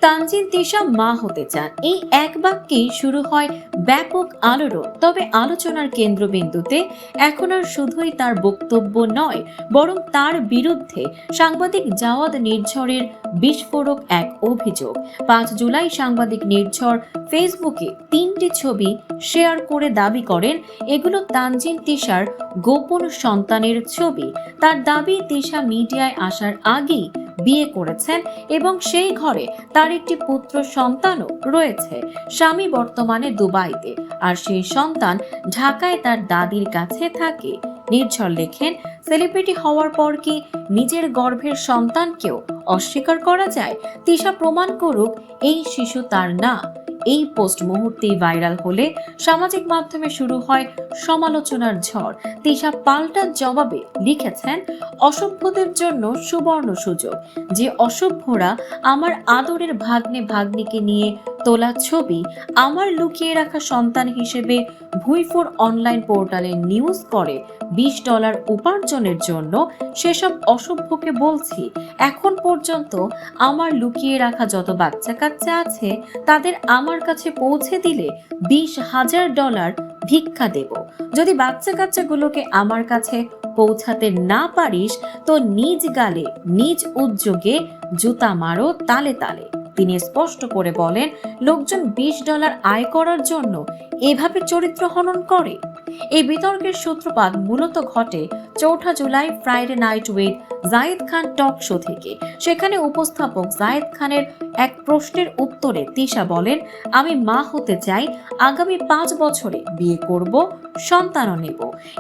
তানজিন তিশা মা হতে চান, এই এক বাক্যেই শুরু হয় ব্যাপক আলোড়ন। তবে আলোচনার কেন্দ্রবিন্দুতে এখন আর শুধুই তার বক্তব্য নয়, বরং তার বিরুদ্ধে সাংবাদিক জাওয়াদ নির্ঝরের বিস্ফোরক এক অভিযোগ। 5 জুলাই সাংবাদিক নির্ঝর ফেসবুকে 3টি ছবি শেয়ার করে দাবি করেন এগুলো তানজিন তিশার গোপন সন্তানের ছবি। তার দাবি তিশা মিডিয়ায় আসার আগেই বিয়ে করেছেন এবং সেই ঘরে তার একটি পুত্র সন্তানও রয়েছে। স্বামী বর্তমানে দুবাইতে, আর সেই সন্তান ঢাকায় তার দাদির কাছে থাকে। নির্ঝর লেখেন, সেলিব্রিটি হওয়ার পর কি নিজের গর্ভের সন্তানকেও অস্বীকার করা যায়? তিশা প্রমাণ করুক এই শিশু তার না। এই পোস্ট মুহূর্তেই ভাইরাল হলে সামাজিক মাধ্যমে শুরু হয় সমালোচনার ঝড়। তিশা পাল্টা জবাবে লিখেছেন, অসভ্যদের জন্য সুবর্ণ সুযোগ। যে অসভ্যরা আমার আদরের ভাগ্নে ভাগ্নিকে নিয়ে তোলা ছবি আমার লুকিয়ে রাখা সন্তান হিসেবে ভুইফোর অনলাইন পোর্টালে নিউজ করে $20 উপার্জনের জন্য, সেসব অসভ্যকে বলছি, এখন পর্যন্ত আমার লুকিয়ে রাখা যত বাচ্চা কাচ্চা আছে তাদের আমার কাছে পৌঁছে দিলে $20,000 ভিক্ষা দেব। যদি বাচ্চা কাচ্চাগুলোকে আমার কাছে পৌঁছাতে না পারিস তো নিজ গালে নিজ উদ্যোগে জুতা মারো তালে তালে। তিনি স্পষ্ট করে বলেন, লোকজন $20 আয় করার জন্য এভাবে চরিত্র হনন করে। এই বিতর্কের সূত্রপাত মূলত ঘটে 4 July Friday night with Zayed Khan talk show থেকে। সেখানে উপস্থাপক জায়েদ খানের এক প্রশ্নের উত্তরে তিশা বলেন, আমি মা হতে চাই, আগামী 5 বছরে বিয়ে করব, সন্তানও নেব।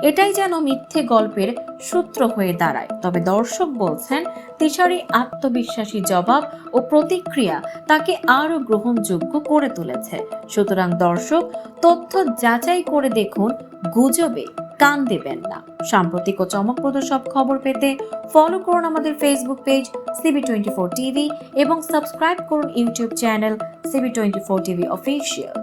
এটাই যেন মিথ্যে গল্পের সূত্র হয়ে দাঁড়ায়। তবে দর্শক বলছেন, তিশার এই আত্মবিশ্বাসী জবাব ও প্রতিক্রিয়া তাকে আরো গ্রহণযোগ্য করে তুলেছে। সুতরাং দর্শক, তথ্য যাচাই করে দেখুন, গুজবে কান দেবেন না। সাম্প্রতিক ও চমকপ্রদ সব খবর পেতে ফলো করুন আমাদের ফেসবুক পেজ CB24 TV এবং সাবস্ক্রাইব করুন YouTube channel CB24 TV official.